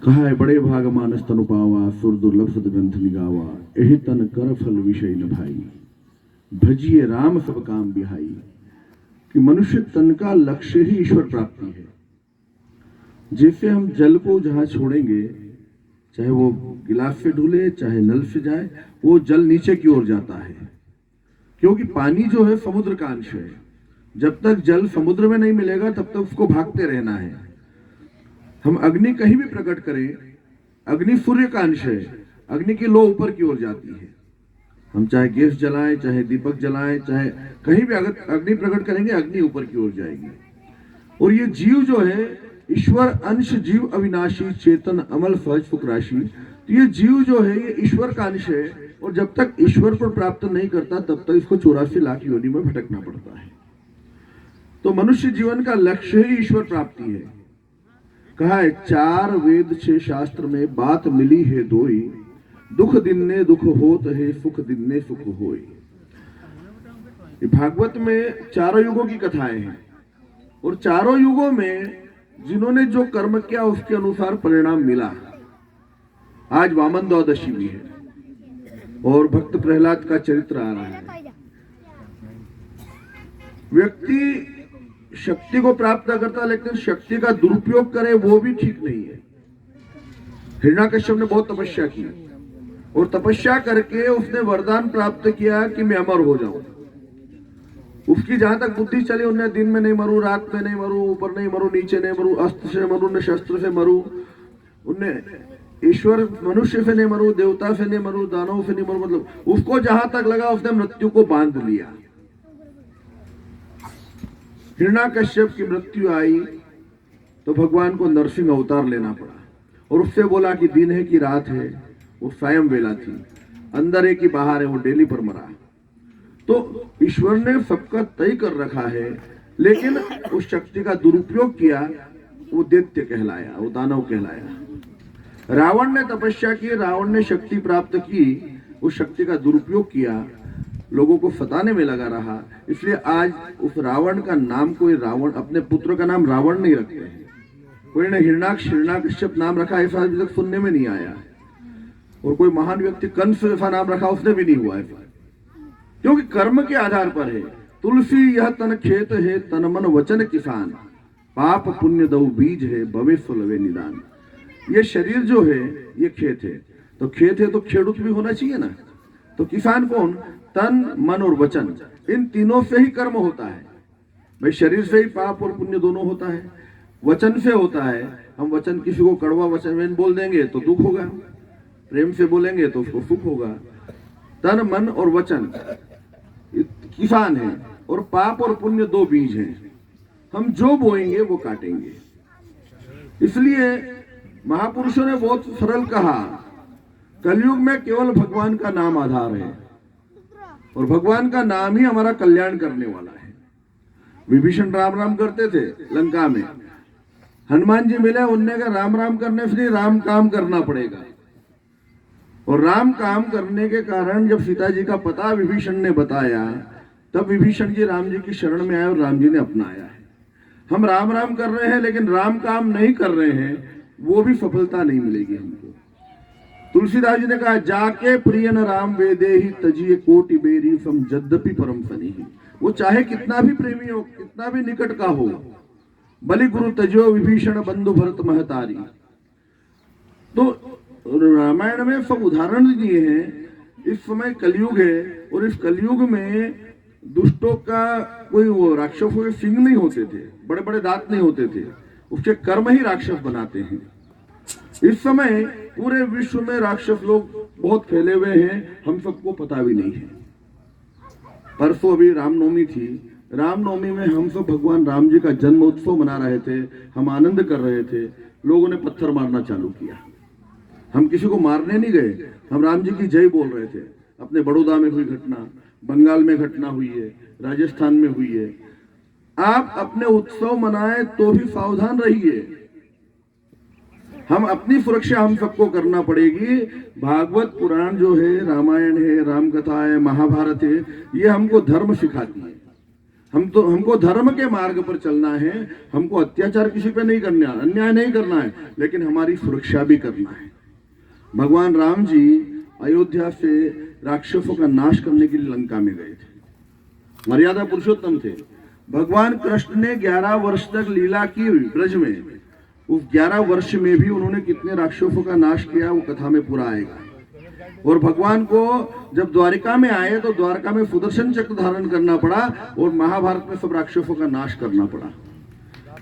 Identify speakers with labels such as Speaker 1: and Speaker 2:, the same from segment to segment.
Speaker 1: कहा है बड़े भाग मानस तनु पावा सुर दुर्लभ सद ग्रंथ निगावा एहि तन कर फल विषय न भाई भजिए राम सब काम बिहाई। कि मनुष्य तन का लक्ष्य ही ईश्वर प्राप्ति है। जैसे हम जल को जहां छोड़ेंगे, चाहे वो गिलास से ढूले चाहे नल से जाए, वो जल नीचे की ओर जाता है, क्योंकि पानी जो है समुद्र का अंश है। जब तक जल समुद्र में नहीं मिलेगा तब तक उसको भागते रहना है। हम अग्नि कहीं भी प्रकट करें, अग्नि सूर्य का अंश है, अग्नि की लो ऊपर की ओर जाती है। हम चाहे गैस जलाएं, चाहे दीपक जलाएं, चाहे कहीं भी अगर अग्नि प्रकट करेंगे, अग्नि ऊपर की ओर जाएगी। और ये जीव जो है ईश्वर अंश जीव अविनाशी चेतन अमल सहज सुख राशि। तो ये जीव जो है ये ईश्वर का अंश है, और जब तक ईश्वर को प्राप्त नहीं करता तब तक इसको 84 लाख योनि में भटकना पड़ता है। तो मनुष्य जीवन का लक्ष्य ही ईश्वर प्राप्ति है। कहा है 4 वेद 6 शास्त्र में बात मिली है दोई, दुख दिन ने दुख होत है सुख दिन ने सुख होई। भागवत में चारों युगों की कथाएं हैं, और चारों युगों में जिन्होंने जो कर्म किया उसके अनुसार परिणाम मिला। आज वामन द्वादशी भी है और भक्त प्रहलाद का चरित्र आ रहा है। व्यक्ति शक्ति को प्राप्त करता, लेकिन शक्ति का दुरुपयोग करे वो भी ठीक नहीं है। हिरण्यकश्यप ने बहुत तपस्या की, और तपस्या करके उसने वरदान प्राप्त किया कि मैं अमर हो जाऊं। उसकी जहां तक बुद्धि चली, उन्हें दिन में नहीं मरूं, रात में नहीं मरूं, ऊपर नहीं मरूं, नीचे नहीं मरूं, अस्त्र से मरूं न शस्त्र से मरूं, उन्हें ईश्वर मनुष्य से नहीं मरूं, देवता से नहीं मरूं, दानव से नहीं मरूं। मतलब उसको जहां तक लगा उसने मृत्यु को बांध लिया। हिरण्यकश्यप की मृत्यु आई तो भगवान को नरसिंह अवतार लेना पड़ा, और उससे बोला कि दिन है कि रात है। वो स्वयं वेला थी, अंदर है कि बाहर है, वो डेली पर मरा। तो ईश्वर ने सबका तय कर रखा है, लेकिन उस शक्ति का दुरुपयोग किया, वो दैत्य कहलाया, वो दानव कहलाया। रावण ने तपस्या की, रावण ने शक्ति प्राप्त की, उस शक्ति का दुरुपयोग किया, लोगों को सताने में लगा रहा। इसलिए आज उस रावण का नाम कोई रावण, अपने पुत्र का नाम रावण नहीं रखते हैं। कोई ने हिरण्यकश्यप नाम रखा, ऐसा अभी तक सुनने में नहीं आया। और कोई महान व्यक्ति कंस ऐसा नाम रखा, उसने भी नहीं हुआ है, क्योंकि कर्म के आधार पर है। तुलसी यह तन खेत है, तन मन वचन किसान, पाप पुण्य दऊ बीज है, भविष्य लवे निदान। ये शरीर जो है ये खेत है, तो खेत है तो खेडूत भी होना चाहिए ना। तो किसान कौन? तन मन और वचन, इन तीनों से ही कर्म होता है भाई। शरीर से ही पाप और पुण्य दोनों होता है, वचन से होता है। हम वचन किसी को कड़वा वचन बोल देंगे तो दुख होगा, प्रेम से बोलेंगे तो उसको सुख होगा। तन मन और वचन किसान है, और पाप और पुण्य 2 बीज हैं। हम जो बोएंगे वो काटेंगे। इसलिए महापुरुषों ने बहुत सरल कहा, कलयुग में केवल भगवान का नाम आधार है, और भगवान का नाम ही हमारा कल्याण करने वाला है। विभीषण राम राम करते थे लंका में, हनुमान जी मिले, उनने कहा राम राम करने से राम काम करना पड़ेगा। और राम काम करने के कारण जब सीता जी का पता विभीषण ने बताया, तब विभीषण जी राम जी की शरण में आए और राम जी ने अपनाया है। हम राम राम कर रहे हैं लेकिन राम काम नहीं कर रहे हैं, वो भी सफलता नहीं मिलेगी हमको। तुलसीदास जी ने कहा, जाके प्रियन राम वेदे ही तजिए कोटि बेरी सम जद्यपि परम फनी। वो चाहे कितना भी प्रेमी हो, कितना भी निकट का हो, बलि गुरु तजो विभीषण बंधु भरत महतारी। तो रामायण में सब उदाहरण दिए हैं। इस समय कलयुग है, और इस कलयुग में दुष्टों का कोई वो राक्षसों के सिंह नहीं होते थे, बड़े बड़े दांत नहीं होते थे, उसके कर्म ही राक्षस बनाते हैं। इस समय पूरे विश्व में राक्षस लोग बहुत फैले हुए हैं, हम सबको पता भी नहीं है। परसों अभी रामनवमी थी, रामनवमी में हम सब भगवान राम जी का जन्म उत्सव मना रहे थे, हम आनंद कर रहे थे। लोगों ने पत्थर मारना चालू किया। हम किसी को मारने नहीं गए, हम राम जी की जय बोल रहे थे। अपने बड़ौदा में हुई घटना, बंगाल में घटना हुई है, राजस्थान में हुई है। आप अपने उत्सव मनाएं तो भी सावधान रहिए। हम अपनी सुरक्षा हम सबको करना पड़ेगी। भागवत पुराण जो है, रामायण है, राम कथा है, महाभारत है, ये हमको धर्म सिखाती है। हमको धर्म के मार्ग पर चलना है, हमको अत्याचार किसी पे नहीं करना, अन्याय नहीं करना है, लेकिन हमारी सुरक्षा भी करना है। भगवान राम जी अयोध्या से राक्षसों का नाश करने के लिए लंका में गए थे। मर्यादा पुरुषोत्तम थे। भगवान कृष्ण ने 11 वर्ष तक लीला की ब्रज में। उस 11 वर्ष में भी उन्होंने कितने राक्षसों का नाश किया वो कथा में पूरा आएगा। और भगवान को जब द्वारिका में आए तो द्वारका में सुदर्शन चक्र धारण करना पड़ा और महाभारत में सब राक्षसों का नाश करना पड़ा।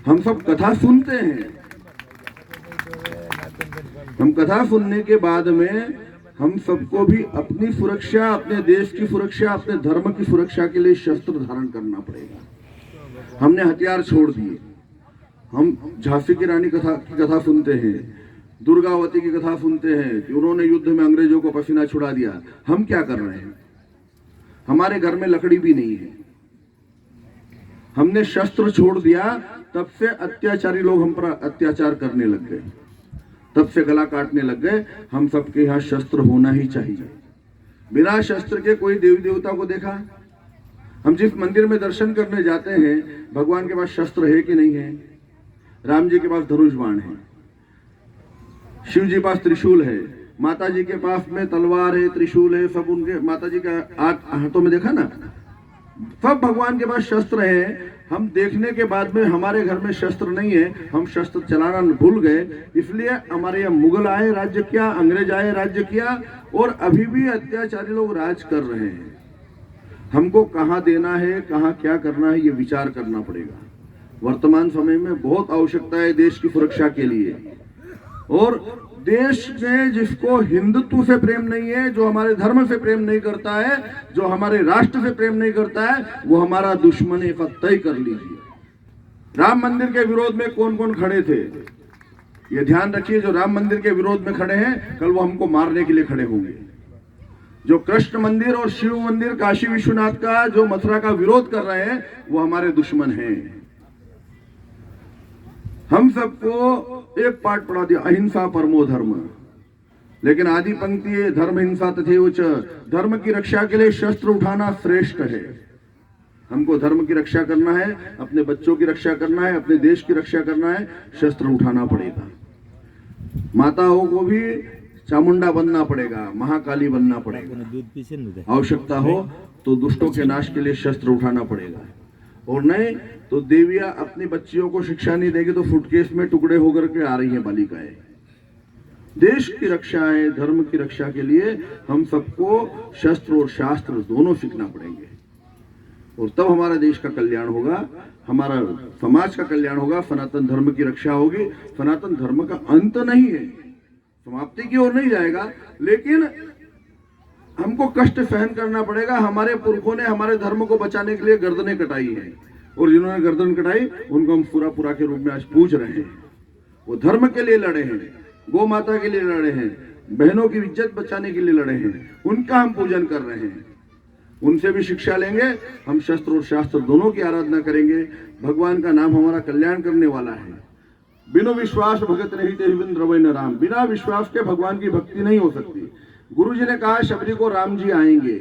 Speaker 1: हम सब कथा सुनते हैं, हम कथा सुनने के बाद में हम सबको भी अपनी सुरक्षा, अपने देश की सुरक्षा, अपने धर्म की सुरक्षा के लिए शस्त्र धारण करना पड़ेगा। हमने हथियार छोड़ दिए। हम झांसी की रानी की कथा सुनते हैं, दुर्गावती की कथा सुनते हैं कि उन्होंने युद्ध में अंग्रेजों को पसीना छुड़ा दिया। हम क्या कर रहे हैं? हमारे घर में लकड़ी भी नहीं है। हमने शस्त्र छोड़ दिया, तब से अत्याचारी लोग हम पर अत्याचार करने लग गए, तब से गला काटने लग गए। हम सबके यहाँ शस्त्र होना ही चाहिए। बिना शस्त्र के कोई देवी देवता को देखा? हम जिस मंदिर में दर्शन करने जाते हैं, भगवान के पास शस्त्र है कि नहीं है? राम जी के पास धनुष बाण है, शिव जी के पास त्रिशूल है, माता जी के पास में तलवार है, त्रिशूल है, सब उनके माता जी के हाथों में देखा ना, सब भगवान के पास शस्त्र है। हम देखने के बाद में हमारे घर में शस्त्र नहीं है, हम शस्त्र चलाना भूल गए। इसलिए हमारे यहाँ मुगल आए, राज्य किया, अंग्रेज आए, राज्य किया, और अभी भी अत्याचारी लोग राज कर रहे हैं। हमको कहाँ देना है, कहाँ क्या करना है, ये विचार करना पड़ेगा। वर्तमान समय में बहुत आवश्यकता है देश की सुरक्षा के लिए। और देश में जिसको हिंदुत्व से प्रेम नहीं है, जो हमारे धर्म से प्रेम नहीं करता है, जो हमारे राष्ट्र से प्रेम नहीं करता है, वो हमारा दुश्मन है, तय कर लीजिए। राम मंदिर के विरोध में कौन कौन खड़े थे, ये ध्यान रखिए। जो राम मंदिर के विरोध में खड़े हैं, कल वो हमको मारने के लिए खड़े होंगे। जो कृष्ण मंदिर और शिव मंदिर, काशी विश्वनाथ का, जो मथुरा का विरोध कर रहे हैं, वो हमारे दुश्मन हैं। हम सबको एक पाठ पढ़ा दिया, अहिंसा परमो धर्म। लेकिन आदि पंक्ति है, धर्म हिंसा तथैवच। धर्म की रक्षा के लिए शस्त्र उठाना श्रेष्ठ है। हमको धर्म की रक्षा करना है, अपने बच्चों की रक्षा करना है, अपने देश की रक्षा करना है, शस्त्र उठाना पड़ेगा। माताओं को भी चामुंडा बनना पड़ेगा, महाकाली बनना पड़ेगा। आवश्यकता हो तो दुष्टों के नाश के लिए शस्त्र उठाना पड़ेगा। और नहीं तो देवियां अपनी बच्चियों को शिक्षा नहीं देगी तो फुटकेस में टुकड़े होकर के आ रही हैं बालिकाएं। देश की रक्षा है, धर्म की रक्षा के लिए हम सबको शस्त्र और शास्त्र दोनों सीखना पड़ेंगे। और तब हमारा देश का कल्याण होगा, हमारा समाज का कल्याण होगा, सनातन धर्म की रक्षा होगी। सनातन धर्म का अंत नहीं है, समाप्ति की ओर नहीं जाएगा, लेकिन हमको कष्ट सहन करना पड़ेगा। हमारे पुरखों ने हमारे धर्म को बचाने के लिए गर्दनें कटाई हैं, और जिन्होंने गर्दन कटाई उनको हम पूरा के रूप में आज पूज रहे हैं। वो धर्म के लिए लड़े हैं, गौ माता के लिए लड़े हैं, बहनों की इज्जत बचाने के लिए लड़े हैं, उनका हम पूजन कर रहे हैं। उनसे भी शिक्षा लेंगे, हम शस्त्र और शास्त्र दोनों की आराधना करेंगे। भगवान का नाम हमारा कल्याण करने वाला है। बिनु विश्वास भगत नहीं ते द्रवै न राम। बिना विश्वास के भगवान की भक्ति नहीं हो सकती। गुरु जी ने कहा शबरी को राम जी आएंगे,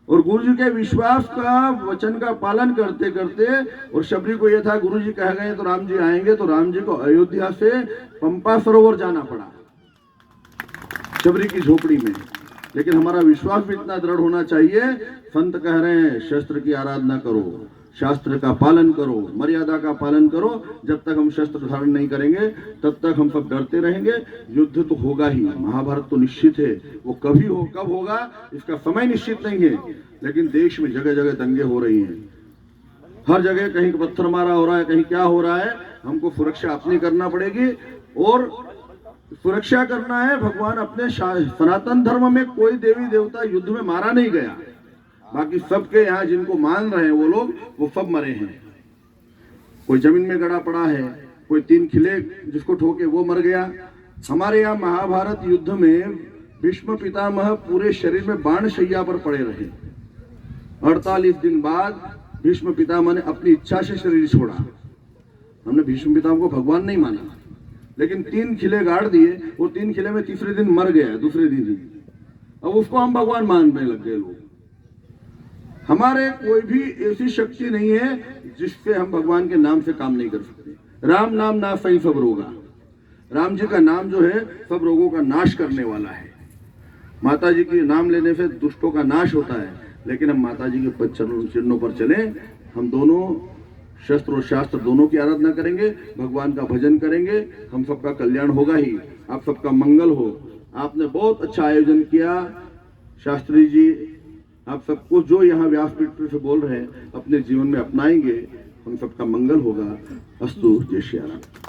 Speaker 1: और गुरु जी के विश्वास का, वचन का पालन करते करते, और शबरी को यह था गुरु जी कह गए तो राम जी आएंगे, तो राम जी को अयोध्या से पंपा सरोवर जाना पड़ा, शबरी की झोपड़ी में। लेकिन हमारा विश्वास भी इतना दृढ़ होना चाहिए। संत कह रहे हैं शस्त्र की आराधना करो, शास्त्र का पालन करो, मर्यादा का पालन करो। जब तक हम शस्त्र धारण नहीं करेंगे तब तक हम सब डरते रहेंगे। युद्ध तो होगा ही, महाभारत तो निश्चित है। वो कभी हो, कब होगा इसका समय निश्चित नहीं है, लेकिन देश में जगह जगह दंगे हो रही हैं। हर जगह कहीं पत्थर मारा हो रहा है, कहीं क्या हो रहा है। हमको सुरक्षा अपनी करना पड़ेगी, और सुरक्षा करना है। भगवान अपने सनातन धर्म में कोई देवी देवता युद्ध में मारा नहीं गया। बाकी सबके यहाँ जिनको मान रहे हैं वो लोग, वो सब मरे हैं। कोई जमीन में गड़ा पड़ा है, कोई 3 किले जिसको ठोके वो मर गया। हमारे यहाँ महाभारत युद्ध में भीष्म पितामह पूरे शरीर में बाण शैया पर पड़े रहे। 48 दिन बाद भीष्म पितामह ने अपनी इच्छा से शरीर छोड़ा। हमने भीष्म पितामह को भगवान नहीं माना, लेकिन 3 किले गाड़ दिए, और 3 किले में तीसरे दिन मर गया, दूसरे दिन। अब उसको हम भगवान मानने लग गए लोग। हमारे कोई भी ऐसी शक्ति नहीं है जिससे हम भगवान के नाम से काम नहीं कर सकते। राम नाम ना सही सब रोगा। राम जी का नाम जो है सब रोगों का नाश करने वाला है। माता जी के नाम लेने से दुष्टों का नाश होता है, लेकिन हम माता जी के पद चिन्हों पर चलें, हम दोनों शस्त्र और शास्त्र दोनों की आराधना करेंगे, भगवान का भजन करेंगे, हम सबका कल्याण होगा ही, आप सबका मंगल हो। आपने बहुत अच्छा आयोजन किया शास्त्री जी, आप सबको जो यहाँ व्यासपीठ से बोल रहे हैं अपने जीवन में अपनाएंगे, हम सबका मंगल होगा। अस्तु। जय श्री राम।